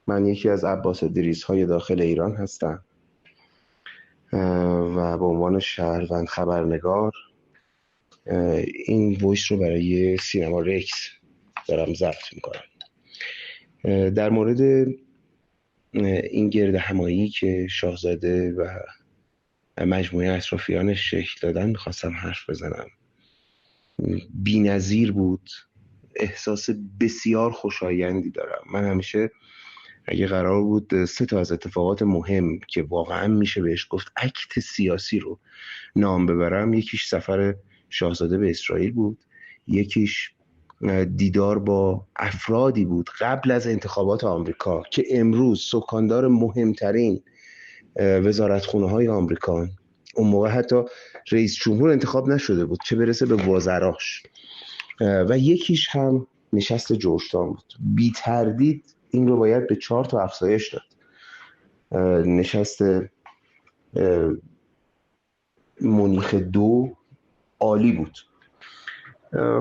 من یکی از عباس ادریس‌های داخل ایران هستم و به عنوان شهروند خبرنگار این وایس رو برای سینما رکس دارم ضبط میکنم. در مورد این گرد همایی که شاهزاده و مجموعه اطرافیانش شکل دادن میخواستم حرف بزنم. بی‌نظیر بود، احساس بسیار خوشایندی دارم. من همیشه اگه قرار بود 3 تا از اتفاقات مهم که واقعا میشه بهش گفت اکت سیاسی رو نام ببرم، یکیش سفر شاهزاده به اسرائیل بود، یکیش دیدار با افرادی بود قبل از انتخابات آمریکا که امروز سکاندار مهمترین وزارتخونه های آمریکا، اون موقع حتی رئیس جمهور انتخاب نشده بود چه برسه به وزراش، و یکیش هم نشست جورجتاون بود. بی تردید این رو باید به 4 تا افزایش داد. نشست مونیخ 2 عالی بود.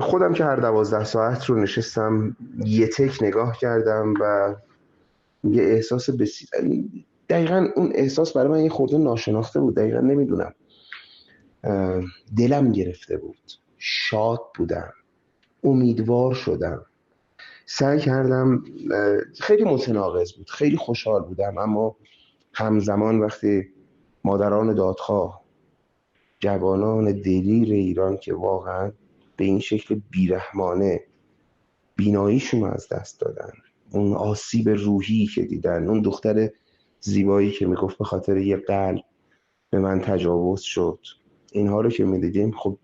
خودم که هر 12 ساعت رو نشستم یه تک نگاه کردم و یه احساس دقیقا اون احساس برای من یه خورده ناشناخته بود. دقیقا نمیدونم، دلم گرفته بود، شاد بودم، امیدوار شدم، سعی کردم. خیلی متناقض بود، خیلی خوشحال بودم، اما همزمان وقتی مادران دادخواه، جوانان دلیر ایران که واقعا به این شکل بیرحمانه بیناییشون از دست دادن، اون آسیب روحی که دیدن، اون دختر زیبایی که میگفت به خاطر یه قلب به من تجاوز شد، اینها رو که میدیدیم خب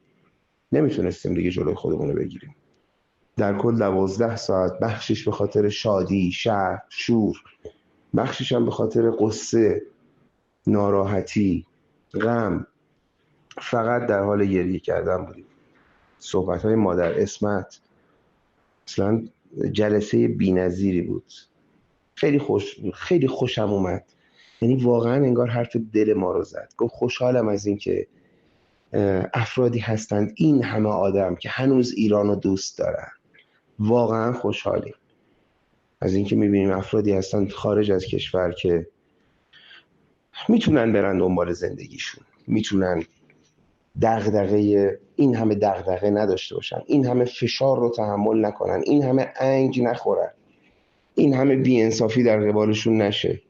نمیتونستیم دیگه جلوی خودمون رو بگیریم. در کل 12 ساعت، بخشش به خاطر شادی، شور، بخشش هم به خاطر قصه، ناراحتی، غم، فقط در حال گریه کردن بودیم. صحبت‌های مادر اسمت اصلا جلسه بی‌نظیری بود. خیلی خوشم اومد. یعنی واقعا انگار حرف دل ما رو زد. گفت خوشحالم از این که افرادی هستند، این همه آدم که هنوز ایران رو دوست دارن. واقعا خوشحالیم از این که میبینیم افرادی هستند خارج از کشور که میتونن برن دنبال زندگیشون، میتونن این همه دغدغه نداشته باشن، این همه فشار رو تحمل نکنن، این همه انگ نخورن، این همه بی‌انصافی در قبالشون نشه،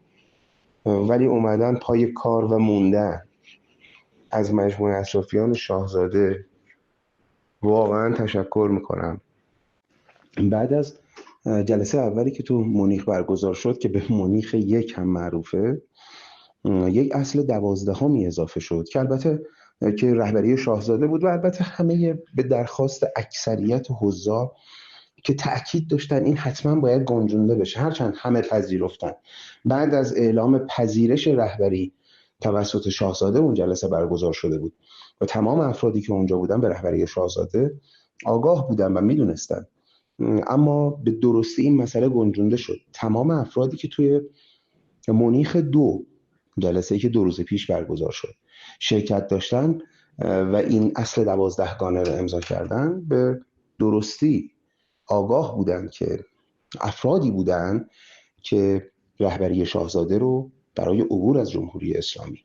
ولی اومدن پای کار و موندن. از مجموعه اطرافیان شاهزاده واقعا تشکر میکنم. بعد از جلسه اولی که تو مونیخ برگزار شد که به مونیخ 1 هم معروفه، یک اصل 12 اضافه شد که البته که رهبری شاهزاده بود و البته همه به درخواست اکثریت حضار که تأکید داشتن این حتما باید گنجونده بشه، هرچند همه پذیرفتن. بعد از اعلام پذیرش رهبری توسط شاهزاده اون جلسه برگزار شده بود و تمام افرادی که اونجا بودن به رهبری شاهزاده آگاه بودن و میدونستن، اما به درستی این مسئله گنجونده شد. تمام افرادی که توی مونیخ 2 جلسه‌ای که 2 روز پیش برگزار شد شرکت داشتن و این اصل 12 رو امضا کردن، به درستی آگاه بودن که افرادی بودن که رهبری شاهزاده رو برای عبور از جمهوری اسلامی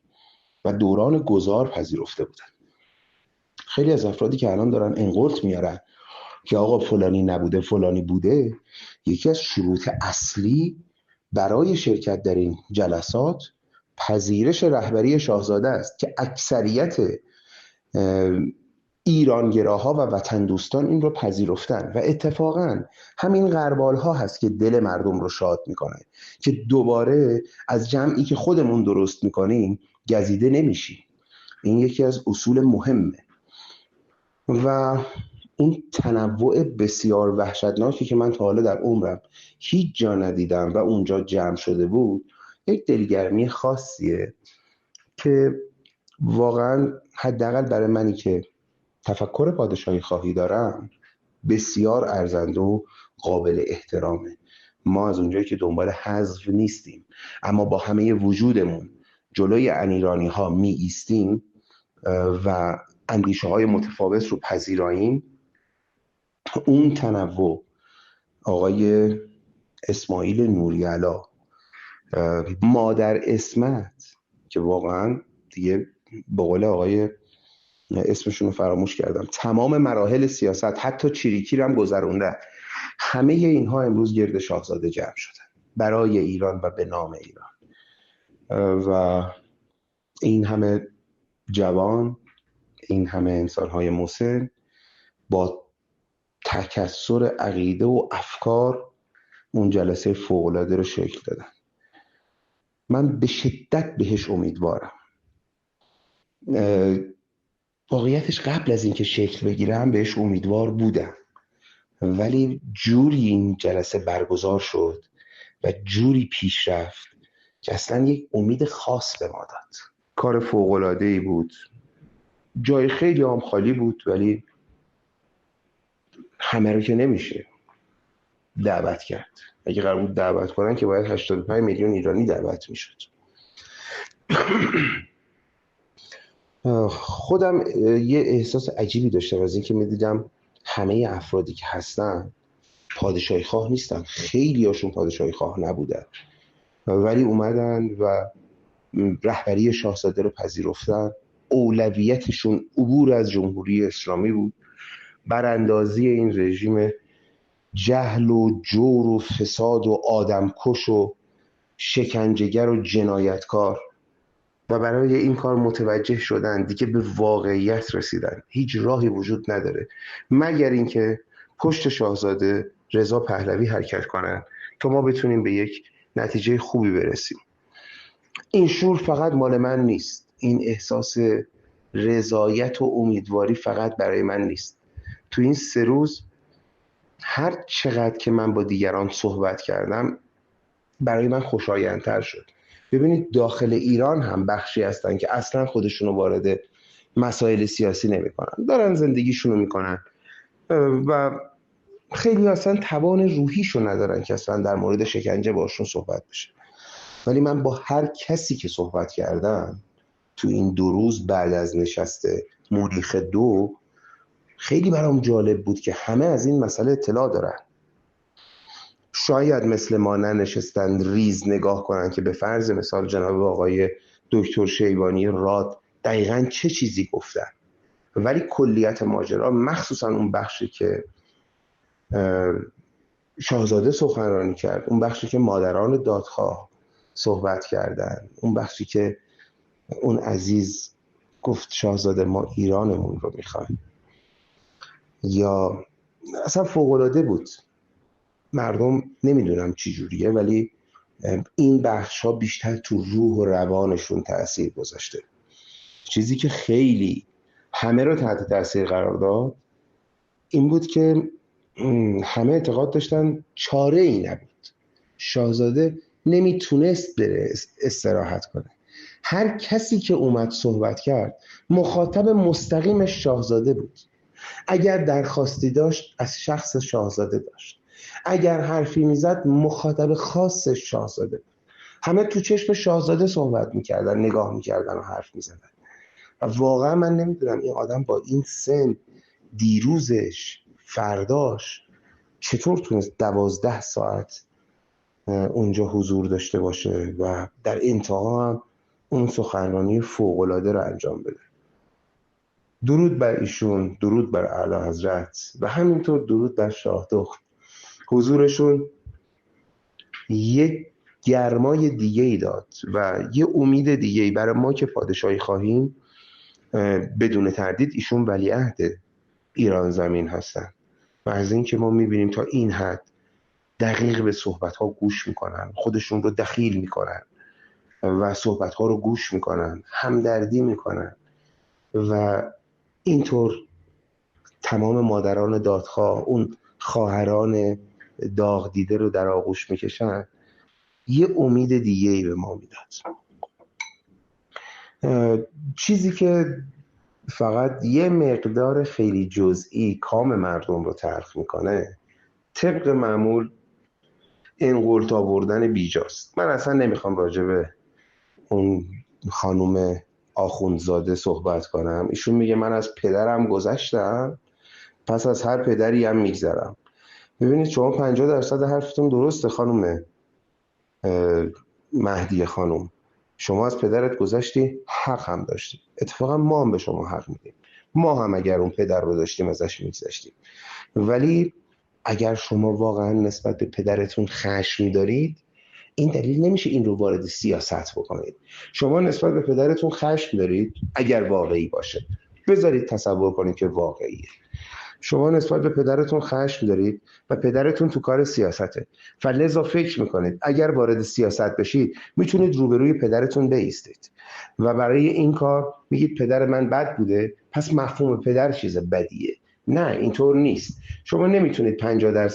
و دوران گذار پذیرفته بودن. خیلی از افرادی که الان دارن انقلت میارن که آقا فلانی نبوده فلانی بوده، یکی از شروط اصلی برای شرکت در این جلسات پذیرش رهبری شاهزاده است که اکثریت ایرانگراها و وطن دوستان این رو پذیرفتن و اتفاقا همین غربال ها هست که دل مردم رو شاد میکنه که دوباره از جمعی که خودمون درست میکنیم گزیده نمیشیم. این یکی از اصول مهمه و اون تنوع بسیار وحشتناکی که من تا حالا در عمرم هیچ جا ندیدم و اونجا جمع شده بود، یک دلگرمی خاصیه که واقعا حداقل برای منی که تفکر پادشاهی خواهی دارم بسیار ارزنده و قابل احترامه. ما از اونجایی که دنبال حذف نیستیم، اما با همه وجودمون جلوی انیرانی ها می ایستیم و اندیشه های متفاوت رو پذیراییم. اون تنوع آقای اسماعیل نوری‌علا مادر اسمت که واقعا دیگه به قول آقای اسمشون رو فراموش کردم، تمام مراحل سیاست حتی چریکی رو هم گذرونده، همه اینها امروز گرد شاهزاده جمع شدن برای ایران و به نام ایران. و این همه جوان، این همه انسان‌های مسن با تکثر عقیده و افکار اون جلسه فوق‌العاده رو شکل دادن. من به شدت بهش امیدوارم. واقعیتش قبل از اینکه شکل بگیرم بهش امیدوار بودم، ولی جوری این جلسه برگزار شد و جوری پیش رفت که اصلا یک امید خاص به ما داد. کار فوق‌العاده‌ای بود، جای خیلی هم خالی بود، ولی همه رو که نمیشه دعوت کرد. اگه قرار بود دعوت کنن که باید 85 میلیون ایرانی دعوت میشد. خودم یه احساس عجیبی داشتم از اینکه میدیدم همه افرادی که هستن پادشاهی خواه نیستن، خیلی هاشون پادشاهی خواه نبودن، ولی اومدن و رهبری شاهزاده رو پذیرفتن. اولویتشون عبور از جمهوری اسلامی بود، براندازی این رژیم جهل و جور و فساد و آدمکش و شکنجهگر و جنایتکار، و برای این کار متوجه شدن دیگه به واقعیت رسیدن. هیچ راهی وجود نداره مگر اینکه پشت شاهزاده رضا پهلوی حرکت کنن تا ما بتونیم به یک نتیجه خوبی برسیم. این شور فقط مال من نیست، این احساس رضایت و امیدواری فقط برای من نیست. تو این 3 روز هر چقدر که من با دیگران صحبت کردم برای من خوشایندتر شد. ببینید داخل ایران هم بخشی هستن که اصلا خودشونو وارد مسائل سیاسی نمی‌کنن، دارن زندگیشونو میکنن و خیلی اصلا توان روحیشو ندارن که اصلا در مورد شکنجه باشون صحبت بشه. ولی من با هر کسی که صحبت کردم تو این 2 روز بعد از نشست مونیخ 2 خیلی برام جالب بود که همه از این مسئله اطلاع دارن. شاید مثل ما ننشستن ریز نگاه کنن که به فرض مثال جناب آقای دکتر شیبانی راد دقیقاً چه چیزی گفتن، ولی کلیت ماجرا، مخصوصا اون بخشی که شاهزاده سخنرانی کرد، اون بخشی که مادران دادخواه صحبت کردن، اون بخشی که اون عزیز گفت شاهزاده ما ایرانمون رو میخوایم، یا اصلا فوق‌العاده بود. مردم نمیدونم چی جوریه، ولی این بخش ها بیشتر تو روح و روانشون تأثیر گذاشته. چیزی که خیلی همه رو تحت تأثیر قرار داد این بود که همه اعتقاد داشتن چاره ای نبود، شاهزاده نمیتونست بره استراحت کنه. هر کسی که اومد صحبت کرد مخاطب مستقیمش شاهزاده بود. اگر درخواستی داشت از شخص شاهزاده داشت، اگر حرفی میزد مخاطب خاصش شاهزاده بود. همه تو چشم شاهزاده صحبت میکردن، نگاه میکردن و حرف میزدن. و واقعا من نمیدونم این آدم با این سن، دیروزش، فرداش، چطور تونست 12 ساعت اونجا حضور داشته باشه و در انتها هم اون سخنرانی فوق‌العاده رو انجام بده. درود بر ایشون، درود بر اعلی حضرت و همینطور درود بر شاه دخت. حضورشون یک گرمای دیگه ای داد و یه امید دیگه ای برای ما که پادشاهی خواهیم. بدون تردید ایشون ولیعهد ایران زمین هستن و از این که ما میبینیم تا این حد دقیق به صحبت ها گوش میکنن، خودشون رو دخیل میکنن و صحبت ها رو گوش میکنن، همدردی میکنن و اینطور تمام مادران دادخواه، اون خواهران داغ دیده رو در آغوش میکشن، یه امید دیگه ای به ما میداد. چیزی که فقط یه مقدار خیلی جزئی کام مردم رو تلخ میکنه، طبق معمول انقلت آوردن بیجاست. من اصلا نمیخوام راجع به اون خانوم آخوندزاده صحبت کنم. ایشون میگه من از پدرم گذشتم، پس از هر پدری هم میگذرم. ببینید شما 50% حرفتون درسته خانوم مهدیه خانم، شما از پدرت گذشتی، حق هم داشتی. اتفاقا ما هم به شما حق میدیم. ما هم اگر اون پدر رو داشتیم ازش میگذشتیم. ولی اگر شما واقعا نسبت به پدرتون خشم دارید، این دلیل نمیشه این رو وارد سیاست بکنید. شما نسبت به پدرتون خشم دارید، اگر واقعی باشه، بذارید تصور کنید که واقعیه. شما نسبت به پدرتون خشم دارید و پدرتون تو کار سیاسته، فلذا فکر میکنید اگر وارد سیاست بشید میتونید روبروی پدرتون بایستید و برای این کار میگید پدر من بد بوده پس مفهوم پدر چیز بدیه. نه، اینطور نیست. شما نمیتونید 50%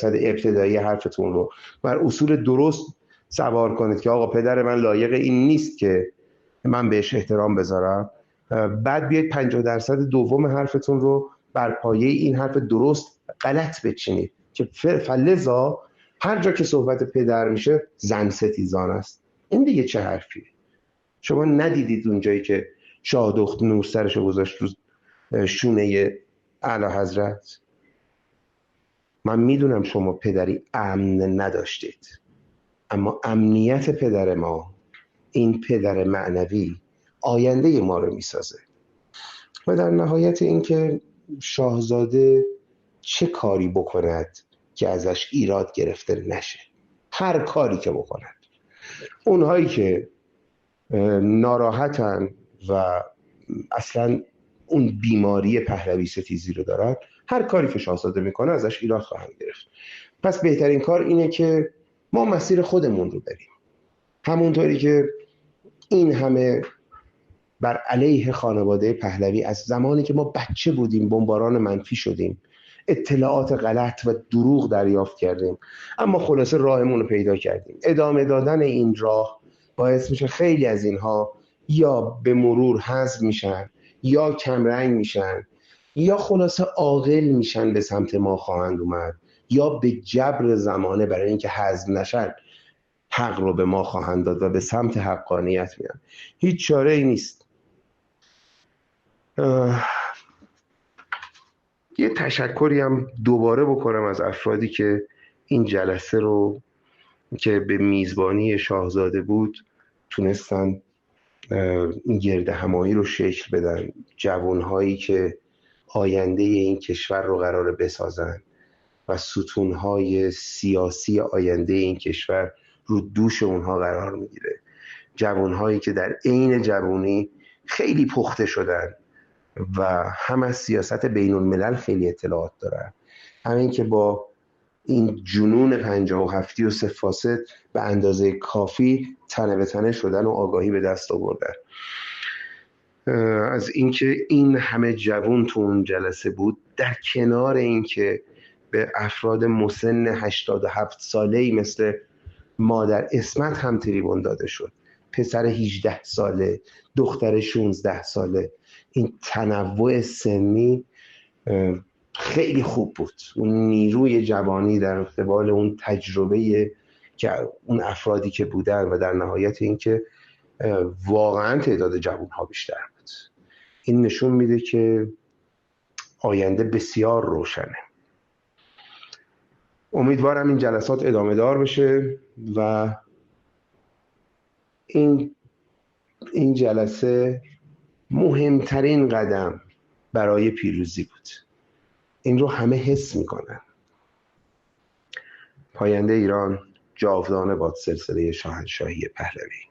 ابتدایی حرفتون رو بر اصول درست سوار کنید که آقا پدر من لایق این نیست که من بهش احترام بذارم، بعد بیاید 50% دوم حرفتون رو بر پایه این حرف درست غلط بچینید که فلذا هر جا که صحبت پدر میشه زن ستیزان است. این دیگه چه حرفیه؟ شما ندیدید اونجایی که شاه دخت نور سرشو گذاشت رو شونه اعلی حضرت؟ من میدونم شما پدری امن نداشتید، اما امنیت پدر ما، این پدر معنوی، آینده ما رو میسازه. و در نهایت اینکه شاهزاده چه کاری بکند که ازش ایراد گرفته نشه، هر کاری که بکند، اونهایی که ناراحتن و اصلا اون بیماری پهلوی ستیزی رو دارن، هر کاری که شاهزاده میکنه ازش ایراد خواهند گرفت. پس بهترین کار اینه که ما مسیر خودمون رو بریم، همونطوری که این همه بر علیه خانواده پهلوی از زمانی که ما بچه بودیم بمباران منفی شدیم، اطلاعات غلط و دروغ دریافت کردیم، اما خلاصه راهمون رو پیدا کردیم. ادامه دادن این راه باعث میشه خیلی از اینها یا به مرور حذف میشن، یا کمرنگ میشن، یا خلاصه عاقل میشن به سمت ما خواهند اومد، یا به جبر زمانه برای اینکه حذف نشن حق رو به ما خواهند داد و به سمت حقانیت میان. هیچ چاره ای نیست. یه تشکری هم دوباره بکنم از افرادی که این جلسه رو که به میزبانی شاهزاده بود تونستن این گرد همایی رو شکل بدن. جوانهایی که آینده این کشور رو قراره بسازن و ستونهای سیاسی آینده این کشور رو دوش اونها قرار میگیره. جوانهایی که در عین جوانی خیلی پخته شدن و هم از سیاست بین الملل خیلی اطلاعات دارن، همین که با این جنون 57 و 3 فاسد به اندازه کافی تنه به تنه شدن و آگاهی به دست آوردن. از اینکه این همه جوان تو اون جلسه بود، در کنار اینکه به افراد مسن 87 ساله‌ای مثل مادر اسمت هم تریبون داده شد، پسر 18 ساله، دختر 16 ساله. این تنوع سنی خیلی خوب بود. اون نیروی جوانی در قبال اون تجربه که اون افرادی که بودن و در نهایت اینکه واقعا تعداد جوانها بیشتر بود، این نشون میده که آینده بسیار روشنه. امیدوارم این جلسات ادامه دار بشه و این جلسه مهمترین قدم برای پیروزی بود. این رو همه حس میکنن. پاینده ایران جاودانه باد سلسله شاهنشاهی پهلوی.